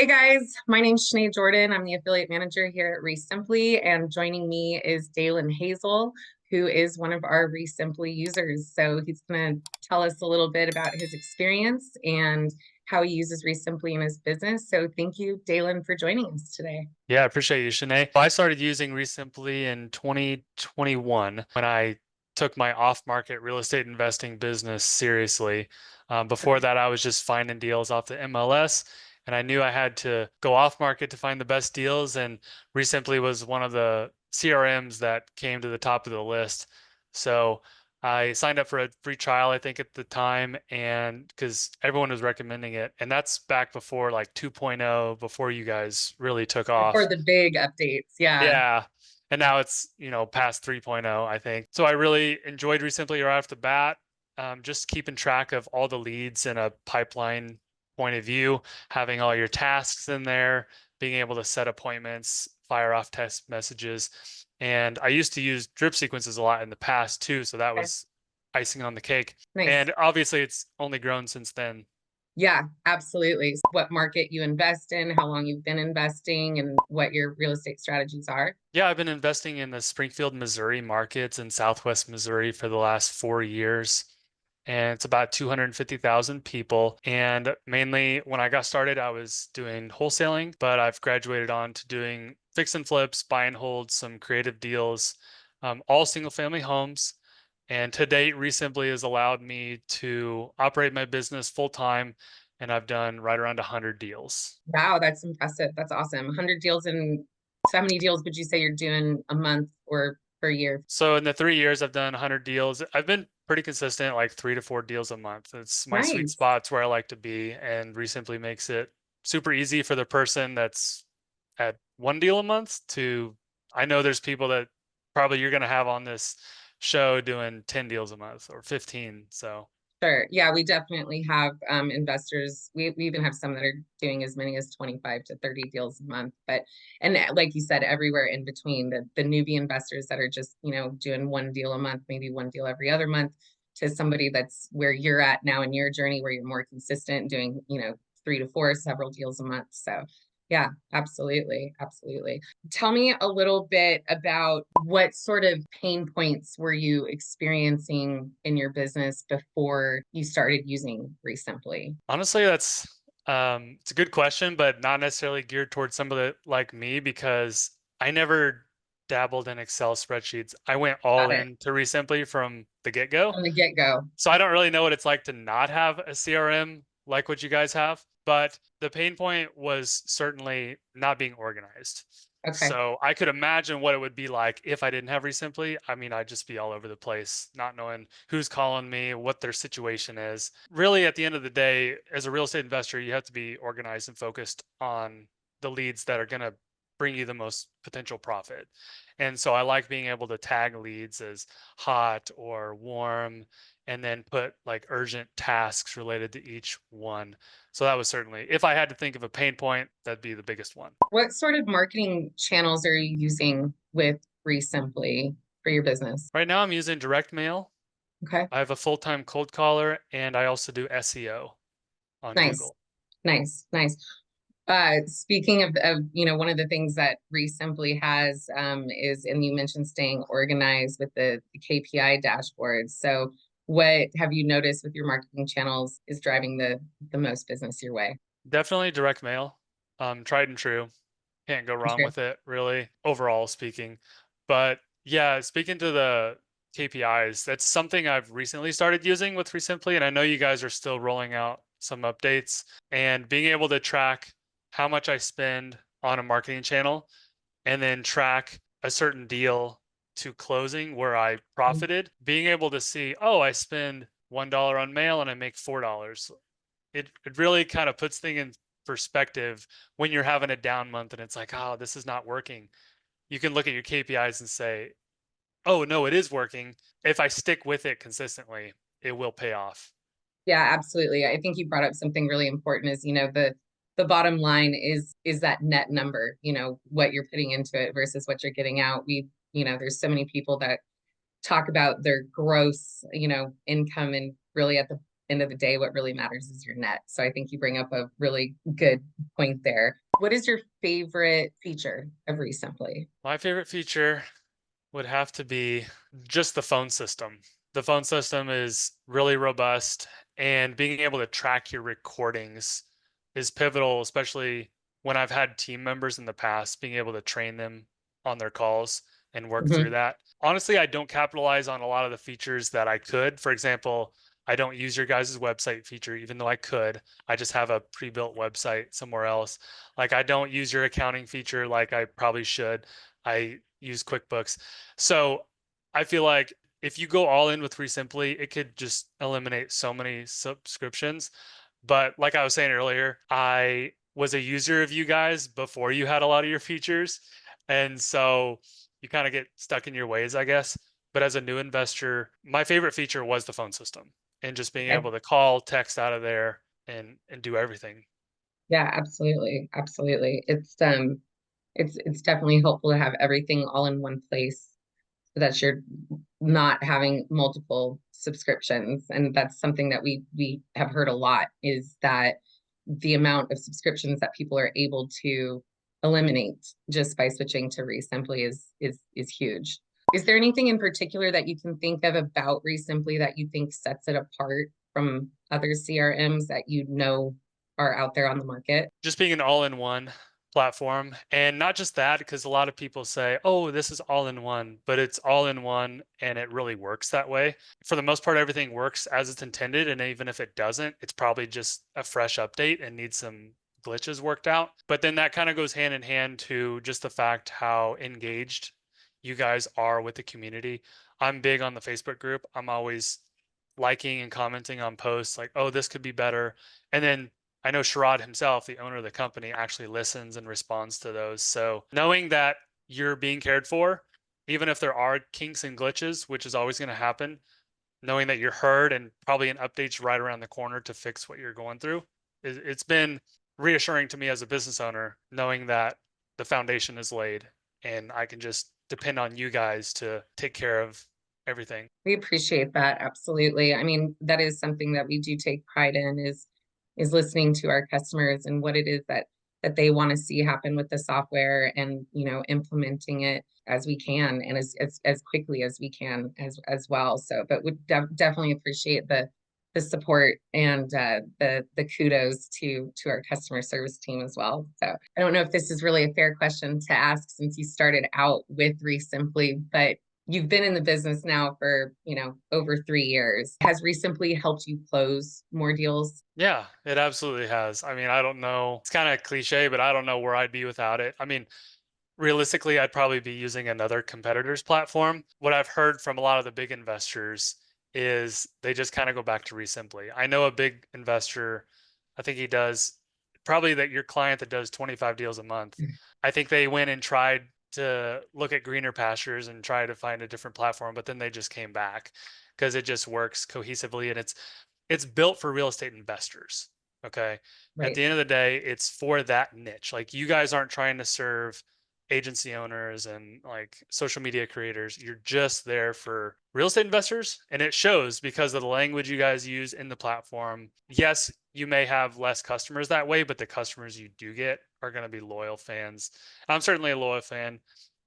Hey guys, my name's Chenay Jordan. I'm the affiliate manager here at REsimpli, and joining me is Dalyn Hazell, who is one of our REsimpli users. So he's going to tell us a little bit about his experience and how he uses REsimpli in his business. So thank you, Dalyn, for joining us today. Yeah, I appreciate you, Chenay. I started using REsimpli in 2021 when I took my off-market real estate investing business seriously. Before that, I was just finding deals off the MLS, and I knew I had to go off-market to find the best deals, and REsimpli was one of the CRMs that came to the top of the list. So I signed up for a free trial, I think, at the time, and because everyone was recommending it. And that's back before like 2.0, before you guys really took Before off. the big updates. Yeah. Yeah. And now it's, past 3.0, I think. So I really enjoyed REsimpli right off the bat. Just keeping track of all the leads in a pipeline point of view, having all your tasks in there, being able to set appointments, fire off text messages. And I used to use drip sequences a lot in the past too. So that Okay. was icing on the cake. Nice. And obviously it's only grown since then. Yeah, absolutely. What market you invest in, how long you've been investing, and what your real estate strategies are. Yeah, I've been investing in the Springfield, Missouri markets in Southwest Missouri for the last 4 years. And it's about 250,000 people. And mainly when I got started, I was doing wholesaling, but I've graduated on to doing fix and flips, buy and hold, some creative deals, all single family homes. And to date, REsimpli has allowed me to operate my business full time. And I've done right around 100 deals. Wow, that's impressive. That's awesome. 100 deals in, so how many deals would you say you're doing a month or per year? So in the 3 years, I've done 100 deals. I've been pretty consistent, like 3 to 4 deals a month. It's my sweet Nice. spot. It's where I like to be. And REsimpli makes it super easy for the person that's at one deal a month to, I know there's people that probably you're going to have on this show doing 10 deals a month or 15. So Sure. Yeah, we definitely have investors. We even have some that are doing as many as 25 to 30 deals a month. But and like you said, everywhere in between, the newbie investors that are just, doing one deal a month, maybe one deal every other month, to somebody that's where you're at now in your journey, where you're more consistent, doing, three to four, several deals a month. So yeah, absolutely. Absolutely. Tell me a little bit about what sort of pain points were you experiencing in your business before you started using REsimpli? honestly, that's it's a good question, but not necessarily geared towards somebody like me because I never dabbled in Excel spreadsheets. I went all Got it. in to REsimpli from the get-go. From the get-go. So I don't really know what it's like to not have a CRM like what you guys have, but the pain point was certainly not being organized. Okay. So I could imagine what it would be like if I didn't have REsimpli. I mean, I'd just be all over the place, not knowing who's calling me, what their situation is. Really, at the end of the day, as a real estate investor, you have to be organized and focused on the leads that are going to bring you the most potential profit. And so I like being able to tag leads as hot or warm and then put like urgent tasks related to each one. So that was certainly, if I had to think of a pain point, that'd be the biggest one. What sort of marketing channels are you using with REsimpli for your business? Right now, I'm using direct mail. Okay. I have a full-time cold caller, and I also do SEO on Nice. Google. Nice. Nice. Speaking of, one of the things that REsimpli has is, and you mentioned staying organized with the KPI dashboards. So what have you noticed with your marketing channels is driving the most business your way? Definitely direct mail, tried and true. Can't go wrong Sure. with it, really, overall speaking. But yeah, speaking to the KPIs, that's something I've recently started using with REsimpli, and I know you guys are still rolling out some updates. And being able to track how much I spend on a marketing channel and then track a certain deal to closing where I profited, being able to see, oh, I spend $1 on mail and I make $4. It really kind of puts things in perspective when you're having a down month and it's like, oh, this is not working. You can look at your KPIs and say, oh, no, it is working. If I stick with it consistently, it will pay off. Yeah, absolutely. I think you brought up something really important is, the bottom line is that net number, what you're putting into it versus what you're getting out. There's so many people that talk about their gross, income, and really at end of the day, what really matters is your net. So I think you bring up a really good point there. What is your favorite feature of REsimpli? My favorite feature would have to be just the phone system. The phone system is really robust, and being able to track your recordings is pivotal, especially when I've had team members in the past, being able to train them on their calls and work through Mhm. that. Honestly, I don't capitalize on a lot of the features that I could. For example, I don't use your guys' website feature, even though I could. I just have a pre-built website somewhere else. Like, I don't use your accounting feature like I probably should. I use QuickBooks. So I feel like if you go all in with REsimpli, it could just eliminate so many subscriptions. But like I was saying earlier, I was a user of you guys before you had a lot of your features. And so you kind of get stuck in your ways, I guess. But as a new investor, my favorite feature was the phone system and just being Okay. able to call, text out of there and do everything. Yeah, absolutely. Absolutely. It's definitely helpful to have everything all in one place so that you're not having multiple subscriptions. And that's something that we have heard a lot, is that the amount of subscriptions that people are able to eliminate just by switching to REsimpli is huge. Is there anything in particular that you can think of about REsimpli that you think sets it apart from other CRMs that you know are out there on the market? Just being an all-in-one platform, and not just that, because a lot of people say, oh, this is all in one, but it's all in one and it really works that way. For the most part, everything works as it's intended, and even if it doesn't, it's probably just a fresh update and needs some glitches worked out. But then that kind of goes hand in hand to just the fact how engaged you guys are with the community. I'm big on the Facebook group. I'm always liking and commenting on posts like, oh, this could be better. And then I know Sherrod himself, the owner of the company, actually listens and responds to those. So knowing that you're being cared for, even if there are kinks and glitches, which is always going to happen, knowing that you're heard and probably an update's right around the corner to fix what you're going through, it's been reassuring to me as a business owner, knowing that the foundation is laid and I can just depend on you guys to take care of everything. We appreciate that. Absolutely. I mean, that is something that we do take pride in, is listening to our customers and what it is that they want to see happen with the software, and implementing it as we can, and as quickly as we can as well. So, but we definitely appreciate the support and the kudos to our customer service team as well. So I don't know if this is really a fair question to ask, since you started out with REsimpli, but you've been in the business now for, over 3 years. Has REsimpli helped you close more deals? Yeah, it absolutely has. I mean, I don't know. It's kind of cliche, but I don't know where I'd be without it. I mean, realistically, I'd probably be using another competitor's platform. What I've heard from a lot of the big investors is they just kind of go back to REsimpli. I know a big investor, I think he does probably that your client that does 25 deals a month. I think they went and tried to look at greener pastures and try to find a different platform, but then they just came back because it just works cohesively and it's built for real estate investors. Okay. At Right. the end of the day, it's for that niche. Like, you guys aren't trying to serve agency owners and like social media creators. You're just there for real estate investors. And it shows because of the language you guys use in the platform. Yes, you may have less customers that way, but the customers you do get are going to be loyal fans. I'm certainly a loyal fan,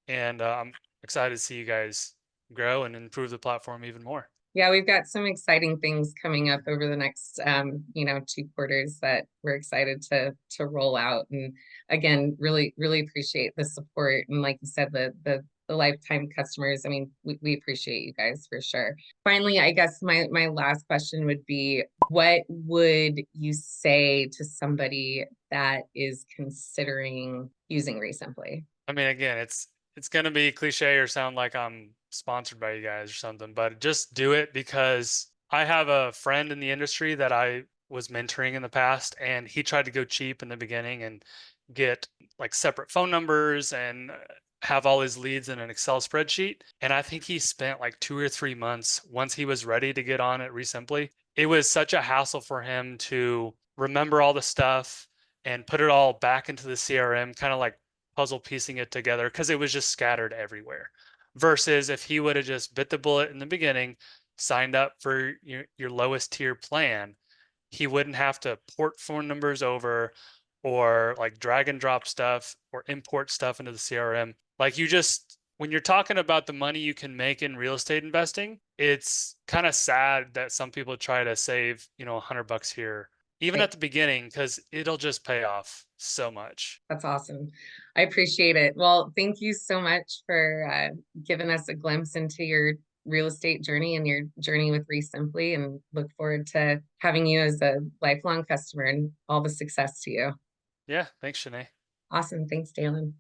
and I'm excited to see you guys grow and improve the platform even more. Yeah, we've got some exciting things coming up over the next 2 quarters that we're excited to roll out. And again, really appreciate the support. And like you said, the lifetime customers. I mean, we appreciate you guys for sure. Finally, I guess my last question would be, what would you say to somebody that is considering using REsimpli? I mean, again, it's gonna be cliche or sound like I'm sponsored by you guys or something, but just do it because I have a friend in the industry that I was mentoring in the past, and he tried to go cheap in the beginning and get like separate phone numbers and have all his leads in an Excel spreadsheet. And I think he spent like 2 or 3 months once he was ready to get on at REsimpli. It was such a hassle for him to remember all the stuff and put it all back into the CRM, kind of like puzzle piecing it together because it was just scattered everywhere. Versus if he would have just bit the bullet in the beginning, signed up for your lowest tier plan, he wouldn't have to port phone numbers over or like drag and drop stuff or import stuff into the CRM. Like you just, when you're talking about the money you can make in real estate investing, it's kind of sad that some people try to save, $100 here, even Right. at the beginning, because it'll just pay off so much. That's awesome. I appreciate it. Well, thank you so much for giving us a glimpse into your real estate journey and your journey with ReSimpli, and look forward to having you as a lifelong customer, and all the success to you. Yeah. Thanks, Shanae. Awesome. Thanks, Dalyn.